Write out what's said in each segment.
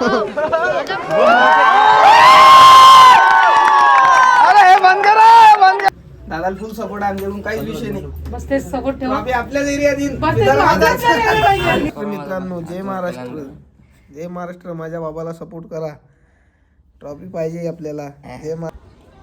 अरे हे बंद करा, बंद करा. दादाला फुल सपोर्ट आहे आमच्याकडून, काहीच विषय नाही. बस ते सपोर्ट ठेवा. आम्ही आपल्याच एरियात येईन. मित्रांनो, जय महाराष्ट्र, जय महाराष्ट्र. माझ्या बाबाला सपोर्ट करा, ट्रॉफी पाहिजे आपल्याला. जय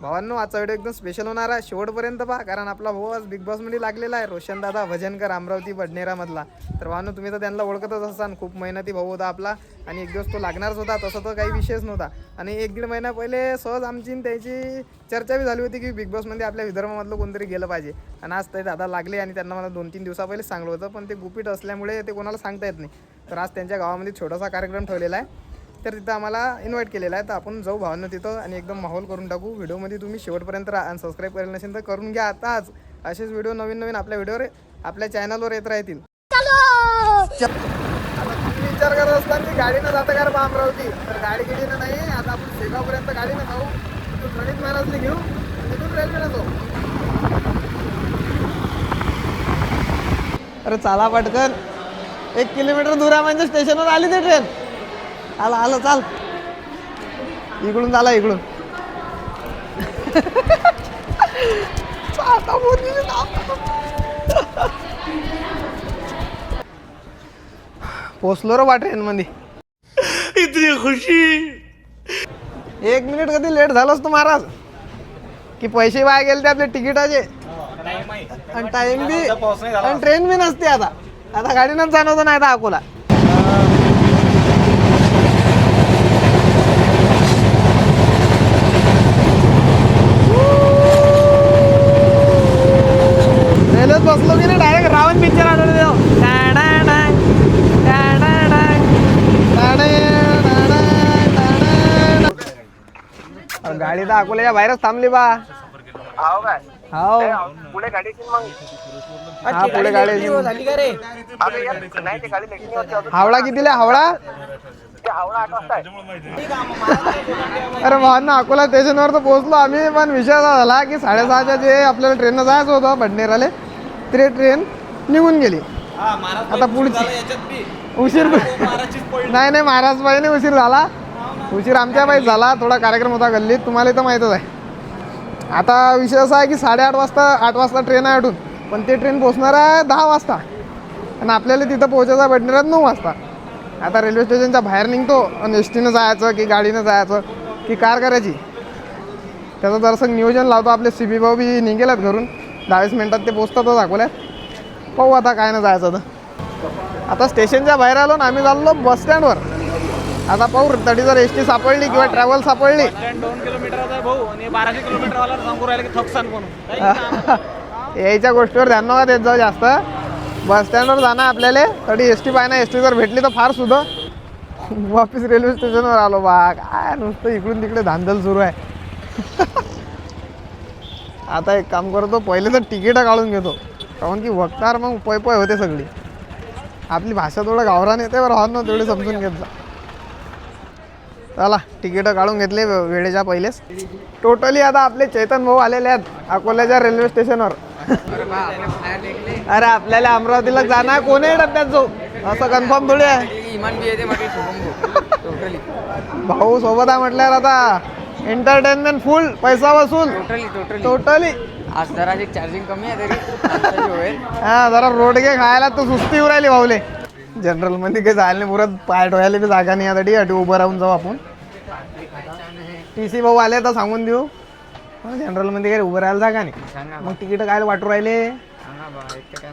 भावांनो, आजचा व्हिडिओ एकदम स्पेशल होणार आहे, शेवटपर्यंत पहा, कारण आपला भाऊ आज बिग बॉस मध्ये लागलेला आहे, रोशन दादा भजनकर, अमरावती बडनेरा मधला. तर भावांनो, तुम्ही तर त्यांना ओळखतच असाल, खूप मेहनती भाऊ होता आपला, आणि एक दिवस तो लागणारच होता, तसं तर काही विषयच नव्हता. आणि 1-1.5 महिना पहिले सहज आमची त्याची चर्चा बी झाली होती की बिग बॉसमध्ये आपल्या विदर्भामधलं कोणतरी गेलं पाहिजे. आणि आज ते दादा लागले, आणि त्यांना मला 2-3 दिवसा पहिले सांगलं होतं, पण ते गुपित असल्यामुळे ते कोणाला सांगता येत नाही. तर आज त्यांच्या गावामध्ये छोटासा कार्यक्रम ठेवलेला आहे, तर तिथं आम्हाला इन्व्हाइट केलेलं आहे. तर आपण जाऊ भावांना तिथं आणि एकदम माहोल करून टाकू. व्हिडिओमध्ये तुम्ही शेवटपर्यंत राहा, आणि सबस्क्राईब करेल नसेल तर करून घ्या आताच. असेच व्हिडिओ नवीन आपल्या व्हिडिओवर आपल्या चॅनलवर येत राहतील. विचार करत असताना की गाडीनं जातं का बा अमरावती, तर गाडी गेलीनं नाही. आता आपण शेगावपर्यंत गाडीनं जाऊ, तिथून गणित महाराजने घेऊ, तिथून रेल्वेनं जाऊ. अरे चला पटकन, 1 किलोमीटर दूर आहे म्हणजे स्टेशनवर आली ते ट्रेन. आलं चाल, इकडून झाला इकडून. पोचलो रे बा ट्रेन मध्ये. इतनी खुशी. 1 मिनिट कधी लेट झालोस तू महाराज, की पैसे वाया गेले ते आपले तिकिटाचे, आणि टाइम बी, आणि ट्रेन बी नसते. आता गाडीनंच जाणं होतं, नाही तर अकोला. रेल्वेत बसलो की नाही डायरेक्ट रावण पिक्चर आढळले. गाडी तर अकोल्याच्या बाहेरच थांबली बा. हो पुढे गाडी, पुढे गाडी. हावडा कितीला? हावडा अरे वाहन अकोला स्टेशनवर तर पोहोचलो आम्ही, पण विषय असा झाला की 6:30च्या जे आपल्याला ट्रेननं जायचं होतं बडनेराले, ते ट्रेन निघून गेली. आता पुढची उशीर नाही महाराज पाहिजे उशीर झाला. उशीर आमच्या पाहिजे झाला, थोडा कार्यक्रम होता गल्लीत, तुम्हाला तर माहीतच आहे. आता विषय असा आहे की 8:30 वाजता ट्रेन आहे अडून, पण ते ट्रेन पोचणार आहे 10 वाजता, आणि आपल्याला तिथं पोहोचायचं आहे बडनेरात 9 वाजता. आता रेल्वे स्टेशनच्या बाहेर निघतो, आणि एस टीनं जायचं की गाडीनं जायचं की कार करायची, त्याचं जरासं नियोजन लावतो. आपले CB भाऊ बी निघेलात घरून, 10-20 मिनिटात ते पोचतातच अकोल्यात. पाहू आता काय ना जायचं. तर आता स्टेशनच्या बाहेर आलो ना आम्ही, चाललो बस स्टँडवर. आता पाहू तरी जर एस टी सापडली किंवा ट्रॅव्हल सापडली. 2 किलोमीटर भाऊ, आणि 1200 किलोमीटर वाला सांगू राहिले की थकसान कोण. यायच्या गोष्टीवर ध्यान नका देत जाऊ जास्त. बस स्टँडवर जाणं आपल्याला, तरी एस टी पाहिजे. एस टी जर भेटली तर फार सुद्धा. वापिस रेल्वे स्टेशनवर आलो बा. काय नुसतं इकडून तिकडे धांदल सुरू आहे. आता एक काम करतो, पहिले तर तिकीटं काढून घेतो, कारण की वक्तार मग पय होते सगळी. आपली भाषा थोडं गावरान येते, बरं हो ना, तेवढे समजून घेत जा. चला तिकीटं काढून घेतले वेळेच्या पहिलेच. टोटली आता आपले चैतन भाऊ आलेले आहेत अकोल्याच्या रेल्वे स्टेशनवर. अरे आपल्याला अमरावतीला जाणार, कोणीही डब्यात जाऊ असं कन्फर्म थोडी आहे. भाऊ सोबत आहे म्हटल्यावर आता एंटरटेनमेंट फुल, पैसा वसूल टोटली. आज जरा चार्जिंग कमी आहे तरी. हा, जरा रोडगे खायला तर सुस्ती उरायली भाऊले. जनरल मध्ये काही जायला नाही पुरत, पाय ठेवायला बी जागा नाही. आता उभं राहून जाऊ आपण. TC भाऊ आले तर सांगून देऊ, जनरल मध्ये काही उभं राहायला जागा नाही, मग तिकीट काय वाटू राहिले.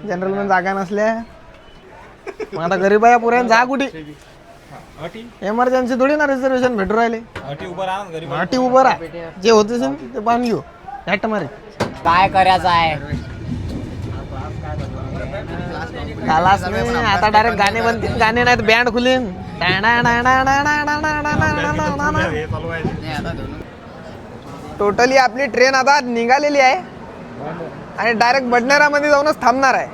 जनरल मध्ये जागा नसल्या मग आता गरीब आहे पुऱ्या जा कुठे. एमर्जन्सी थोडी ना रिझर्वेशन भेटू राहिले. अटी उभं राहा, जे होते ते पाहून घेऊ. हॅट मारे काय करायचं आहे. खालाच नाही आता, डायरेक्ट गाणे बनतील. गाणे नाही तर बँड खुलीन. टोटली आपली ट्रेन आता निघालेली आहे, आणि डायरेक्ट बडनेरामध्ये जाऊनच थांबणार आहे.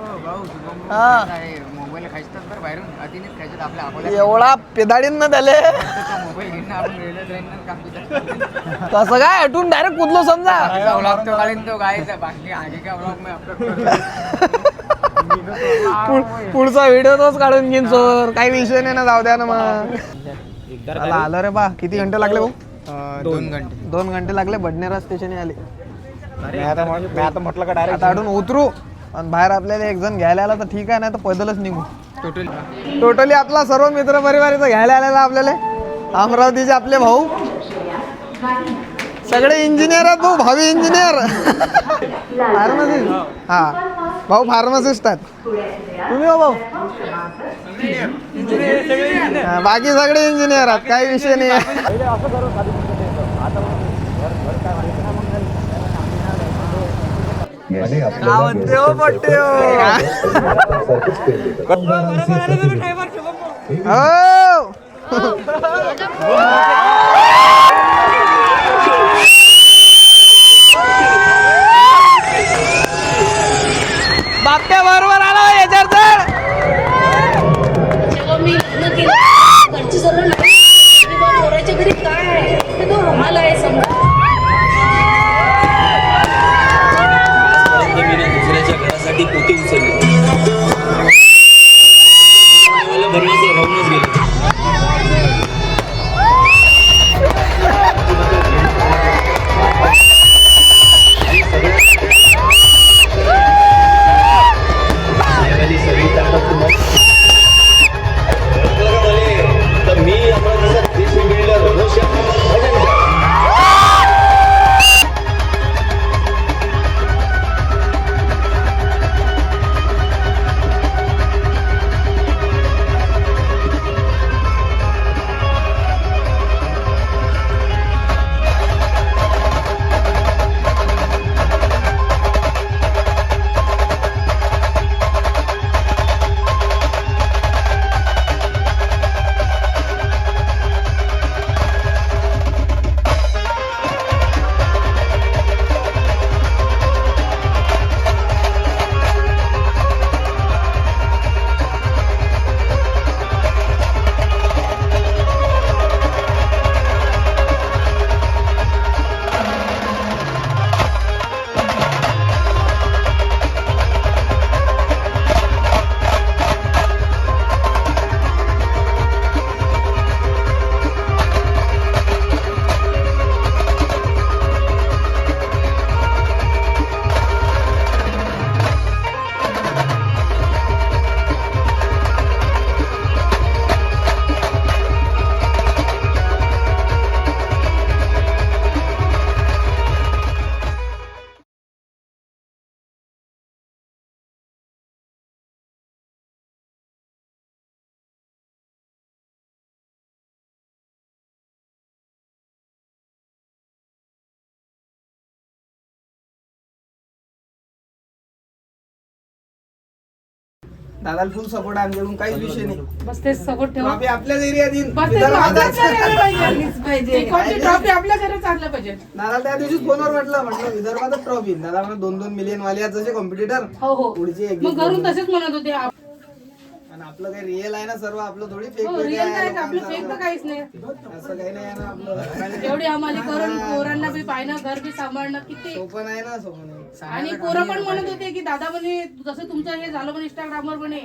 एवढा पेदाडीन त्याले कसं काय हटून डायरेक्ट कुदलो समजा. पुढचा व्हिडिओ तोच काढून घेईन सर, काही विषय नाही ना, जाऊ द्या ना. मग चला आलं रे बा. किती घंटे लागले भाऊ? 2 घंटे. 2 घंटे लागले. बडनेरा स्टेशन आले. मी आता म्हटलं का डायरेक्ट आता अडून उतरू आणि बाहेर आपल्याला एक जण घ्यायला आला तर ठीक आहे, नाही तर पैदलच निघू. टोटली आपला सर्व मित्र परिवार इथं घ्यायला आलेला आपल्याला. अमरावतीचे आपले भाऊ सगळे इंजिनियर आहेत भाऊ, भावी इंजिनियर. फार्मसिस्ट. हा भाऊ फार्मसिस्ट आहेत. तुम्ही हो भाऊ? हा, बाकी सगळे इंजिनियर आहेत, काही विषय नाही आहे. बाप्या बरोबर आला याच्यावर तर. जेव्हा मी लग्न केलं घरची सर्व नाही पोराच्या घरी काय आहे ते तो रुमाल आहे समजा. दुसऱ्याच्या घरासाठी पोते उचलले भरण्याचं राहूनच गेलं. मी अमरावतीचा देशी बिल्डर दादाला फुल सपोर्ट आहे आमच्याकडून, काहीच विषय नाही. बस ते सपोर्ट ठेवा. ट्रॉफी आपल्याच एरियात येईल. बस ते आपल्याच घराला पाहिजे. कोणती ट्रॉफी आपल्या घरात आणलं पाहिजे. दादा त्या दिवशीच फोनवर म्हटलं विदर्भातच ट्रॉफी. दादा म्हणा 2-2 मिलियन वाले आहेत जसे कॉम्पिटिटर. हो हो पुढचे एक मग घरून तसेच म्हणत होते. आणि आपलं काही रिअल आहे ना सर्व, आपलं थोडी फेक हो रिअल काय आपलं फेक तर काहीच नाही. असं काही नाही आहे ना आपलं. एवढी आम्हाला करून पोरांना बी पाहणं घर बी सांभाळणं किती. सोपं नाही ना, सोपं नाही. आणि पोरं पण म्हणत होते की दादा म्हणे जसं तुमचं हे झालं म्हणे इंस्टाग्रामवर म्हणे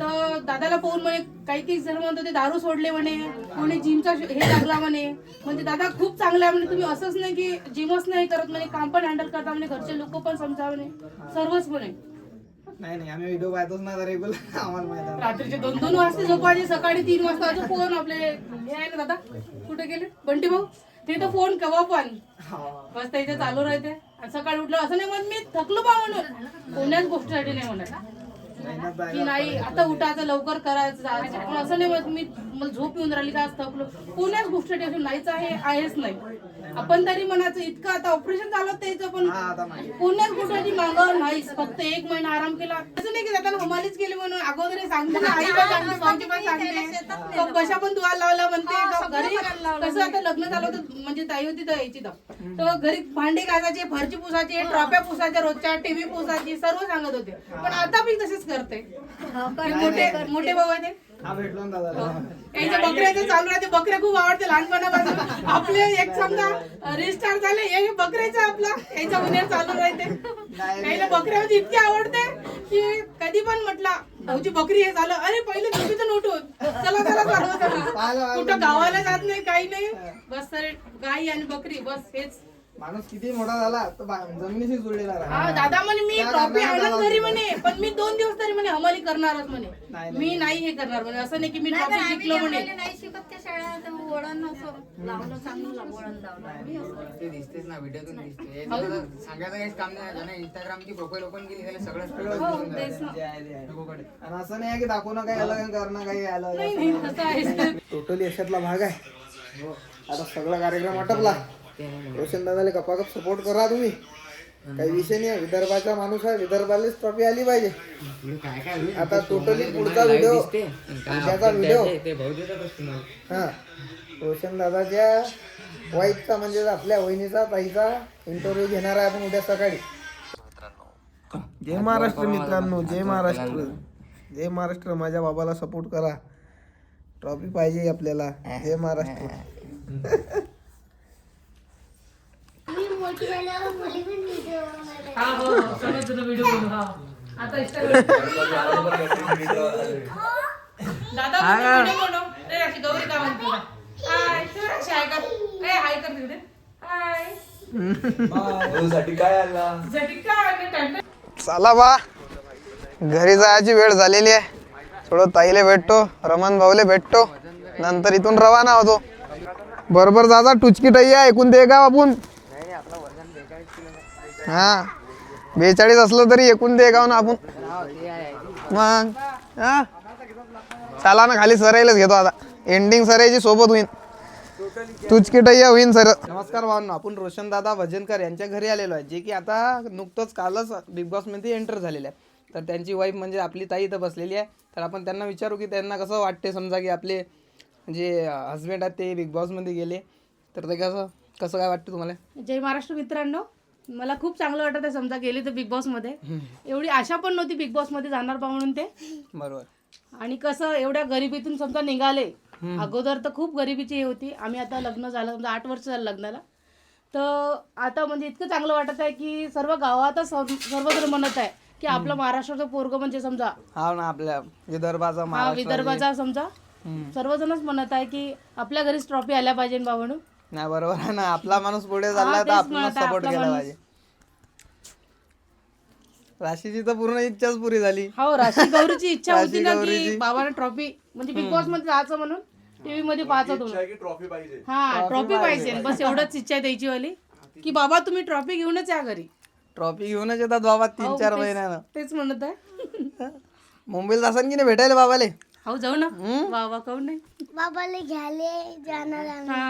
तर दादाला पाहून म्हणे काही जण म्हणत होते दारू सोडले म्हणे जिमचा हे लागला म्हणे. म्हणजे दादा खूप चांगला आहे म्हणे. तुम्ही असंच नाही की जिमच नाही करत म्हणे, काम पण हँडल करता म्हणे, घरचे लोक पण समजा म्हणे, सर्वच म्हणे. नाही आम्ही व्हिडिओ पाहतोच ना रेग्युलर, आम्हाला माहिती आहे. रात्रीचे 2-2 वाजता झोपायचे, सकाळी 3 वाजता अजून फोन आपले हे आहे ना दादा कुठे गेले बंटी भाऊ ते तर फोन केव्हा पण बस इथे चालू राहते. आणि सकाळी उठलं असं नाही म्हणत मी थकलो बा म्हणून, कोण्याच गोष्टीसाठी नाही म्हणत की नाही आता उठायचं लवकर करायचं जायचं, पण असं नाही म्हणत मी मला झोप येऊन राहिली का आज थकलो, कोण्याच गोष्टीसाठी असं नाहीच आहेच नाही. आपण तरी म्हणायचं इतकं आता ऑपरेशन झालं त्याचं पण कोण्याच गोष्टीसाठी मागं नाहीच. फक्त 1 महिना आराम केला. असं नाही की जाताना हमालीच केली म्हणून अगोदर सांगते ना, आई पण सांगते, भाऊजी पण सांगते, कशा पण धुवायला लावला म्हणते. घरी कसं आता लग्न झालं होतं म्हणजे ताई होती तर यायची तर घरी भांडे घासायचे, फरची पुसायचे, ट्रॉफ्या पुसायच्या रोजच्या, टीव्ही पुसायची, सर्व सांगत होते. पण आता मी तसेच करते. मोठे भाऊ आहे ते याच्या बकऱ्याचं चालू राहते. बकऱ्या खूप आवडते लहानपणापासून. आपले एक समजा रिस्टार्ट झाले हे बकऱ्याचं आपला याच्या उन्हाळ्यात चालू राहते. याला बकऱ्यामध्ये इतकी आवडते की कधी पण म्हटला भाऊची बकरी हे झालं अरे पहिले झोपेतून उठून चला चला चालू कुठं गावाला जात नाही काही नाही. बस सर गाई आणि बकरी बस हेच. माणूस किती मोठा झाला तर जमिनीशी जुळलेला राहा. हा दादा म्हणे मी ट्रॉफी आणत घरी म्हणे पण मी 2 दिवस तरी म्हणे हमाली करणारच म्हणे. मी नाही हे करणार म्हणे. असं नाही की मी ट्रॉफी जिंकलो म्हणे. नाही शिकत त्या शाळेत वळण असं लावलं चांगलं वळण लावलं. ते दिसतेच ना व्हिडिओतून दिसते सांगायचं काहीच काम नाही. ज्याने इंस्टाग्रामची प्रोफाईल ओपन केली त्याला सगळं हो तेच ना. आणि असं नाही की दाखवणं काही आलं करणं काही आलं. नाही नाही तसं आहे. टोटली याच्यातला भाग आहे. आता सगळा कार्यक्रम आटपला. रोशन दादाला कपाकप सपोर्ट करा तुम्ही. काही विषय नाही. विदर्भाचा माणूस आहे. विदर्भालाच ट्रॉफी आली पाहिजे. काय काय होईल आता टोटली पुढचा व्हिडिओ उद्याचा व्हिडिओ ते भाऊ देतातच तुम्हाला. हा रोशन दादाच्या वाईफचा म्हणजे आपल्या वहिनीचा ताईचा इंटरव्ह्यू घेणार आहे आपण उद्या सकाळी. जय महाराष्ट्र मित्रांनो. जय महाराष्ट्र. जय महाराष्ट्र. माझ्या बाबाला सपोर्ट करा. ट्रॉफी पाहिजे आपल्याला. जय महाराष्ट्र. हा हो हो समज तुला व्हिडिओ बनवू. हा आता दादा व्हिडिओ बनव. रे अशी गौरी का म्हणते तुला. हाय तर अशी हाय कर. ए हाय कर तिकडे. हाय काय आला साठी काय चला बा घरी जायची वेळ झालेली आहे. थोडं ताईले भेटतो. रमण भाऊले भेटतो. नंतर इथून रवाना होतो. बरोबर जाता टुचकी टाई आहे. ऐकून दे का आपण. हा 42 असलं तरी एकूण दे गाव ना आपण. मग हा चला ना खाली सरायलाच घेतो आता. एंडिंग सरायची सोबत होईन. तुझकी टय्या होईन सर. नमस्कार भावांनो. आपण रोशन दादा भजनकर यांच्या घरी आलेलो आहे. जे की आता नुकतंच कालच बिग बॉस मध्ये एंटर झालेले आहे. तर त्यांची वाईफ म्हणजे आपली ताई इथं बसलेली आहे. तर आपण त्यांना विचारू की त्यांना कसं वाटते. समजा की आपले जे हस्बंड आहेत ते बिग बॉस मध्ये गेले तर ते कसं काय वाटतं तुम्हाला. जय महाराष्ट्र मित्रांनो. मला खूप चांगलं वाटत आहे. समजा गेले तर बिग बॉस मध्ये एवढी आशा पण नव्हती बिग बॉस मध्ये जाणार बा म्हणून ते. बरोबर. आणि कसं एवढ्या गरिबीतून समजा निघाले. अगोदर तर खूप गरिबीची हे होती. आम्ही आता लग्न झालं समजा 8 वर्ष झालं लग्नाला. तर आता म्हणजे इतकं चांगलं वाटत आहे की सर्व गावातच सर्वजण म्हणत आहे की आपलं महाराष्ट्राचं पोरगं म्हणजे समजा हा ना आपल्या विदर्भाचा हा विदर्भाचा समजा सर्वजणच म्हणत आहे की आपल्या घरीच ट्रॉफी आल्या पाहिजे बा म्हणून. नाही बरोबर आहे ना. आपला माणूस पुढे चाललाय तर आपण सपोर्ट केला पाहिजे. राशीची तर पूर्ण इच्छाच पुरी झाली. हो राशी गौरीची इच्छा होती ना की बाबाने ट्रॉफी म्हणजे बिग बॉस मध्ये जायचं म्हणून टीव्ही मध्ये पाहत होतो. हा ट्रॉफी पाहिजे. बस एवढंच इच्छा आहे द्यायची वाली की बाबा तुम्ही ट्रॉफी घेऊनच या घरी. ट्रॉफी घेऊनच येतात बाबा 3-4 महिन्यानं. तेच म्हणत आहे. मुंबईला जासान की नाही भेटायला बाबाले. हो जाऊ ना. बाबा काऊन नाही. बाबाला घ्यायले जाणार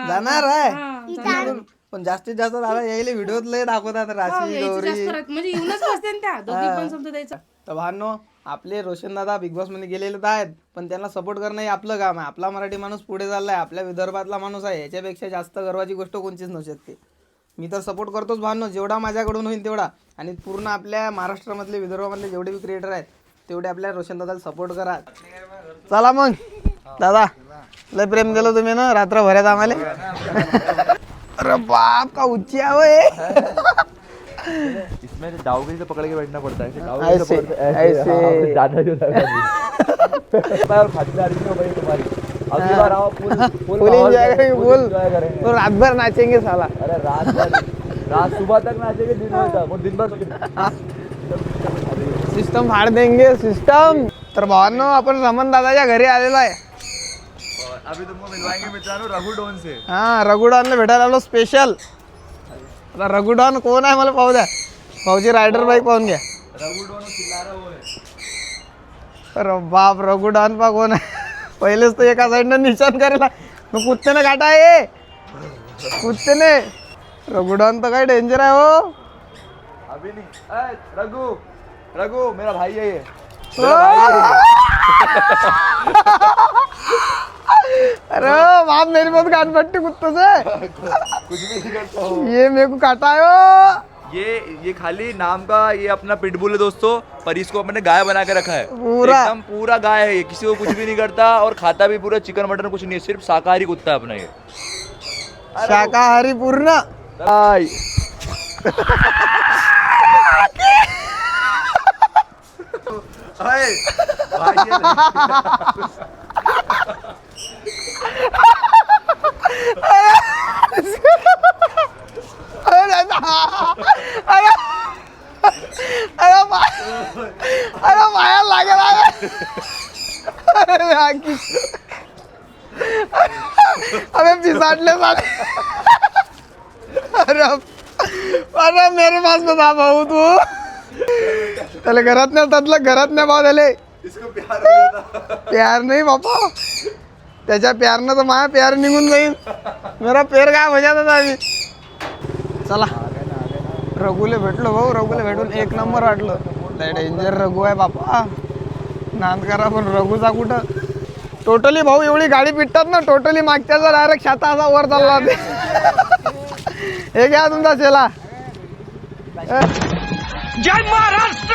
जाणार आहे पण जास्तीत जास्त दादा यायले व्हिडिओत लय दाखवतात राशी गौरी. म्हणजे येऊनच बसते ना त्या दोघी पण समजा द्यायचा. तर भावांनो आपले रोशन दादा बिग बॉस मध्ये गेलेले तर आहेत पण त्यांना सपोर्ट करणं हे आपलं काम आहे. आपला मराठी माणूस पुढे चाललाय. आपल्या विदर्भातला माणूस आहे. याच्यापेक्षा जास्त गर्वाची गोष्ट कोणतीच नसू शकते. मी तर सपोर्ट करतोच भावांनो. जेवढा माझ्याकडून होईल तेवढा. आणि पूर्ण आपल्या महाराष्ट्रामधले विदर्भामधले जेवढे बी क्रिएटर आहेत तेवढे आपल्या रोशन दादाला सपोर्ट करा. चला मग दादा लय प्रेम दिलं तुम्ही ना रात्रभरात आम्हाला. अरे बाप का उच्ची आहे. इसमें दाऊगिरी से पकड़ के बैठना पड़ता है ऐसे ऐसे ज्यादा जो और खातिरदारी में भाई तुम्हारी अगली बार आओ फुल एंजॉय करेंगे. फुल तो रात भर नाचेंगे साला. अरे रात सुबह तक नाचेंगे दिन भर वो दिन भर सिस्टम फाड़ देंगे सिस्टम. तर भावांनो आपण रमण दादाच्या घरी आलेलो आहे. अभी तुमको मिलवाएंगे मित्रांनो रघु डॉन से. हा रघुडॉनला भेटायला आलो स्पेशल. आता रघुडॉन कोण आहे मला पाहू द्या. भाऊची रायडर बाईक पाहून घ्या. रघु डॉन चिल्ला वो है. अरे बाप रघुडॉन पा कोण आहे. पहिलेच तर एका साईडनं निशाण करायला मग कुत्तेने काटा आहे. कुत्तेने रघुडॉन तर काय डेंजर आहे हो. अभी नहीं रघु रघु मेरा भाई है ये. अरे बाप मेरी बहुत गान पट्टी कुत्तों से. कुछ भी नहीं करता हूँ. ये मेरे को काटा है. ये खाली नाम का ये अपना पिटबुल है दोस्तों, पर इसको अपने गाय बना के रखा है। पूरा। एकदम पूरा गाय है ये, किसी को कुछ भी नहीं करता और खाता भी पूरा चिकन मटन कुछ नहीं है, सिर्फ शाकाहारी कुत्ता है अपना ये। शाकाहारी पूर्ण। हाय। हाय। भाई ये अरे अरे अरे पाया लागेल अरे पिसाटले साले अरे अरे मेरे पास बता भाऊ तू त्याला घरात नाही त्यातलं घरात नाही भाऊ त्याले इसको प्यार हो गया था। प्यार नाही बापा त्याच्या प्यारनं तर माझा प्यार निघून जाईल मेरा पेर काय मजा होता आम्ही चला रघुले भेटलो भाऊ रघुले भेटून एक नंबर वाटलं लय डेंजर रघु आहे बापा नांद करा पण रघुचा कुठं टोटली भाऊ एवढी गाडी पिटतात ना टोटली मागच्याचा डायरेक्ट छाता असा वर चालला ते हे घ्या तुमचा चेला जय महाराष्ट्र.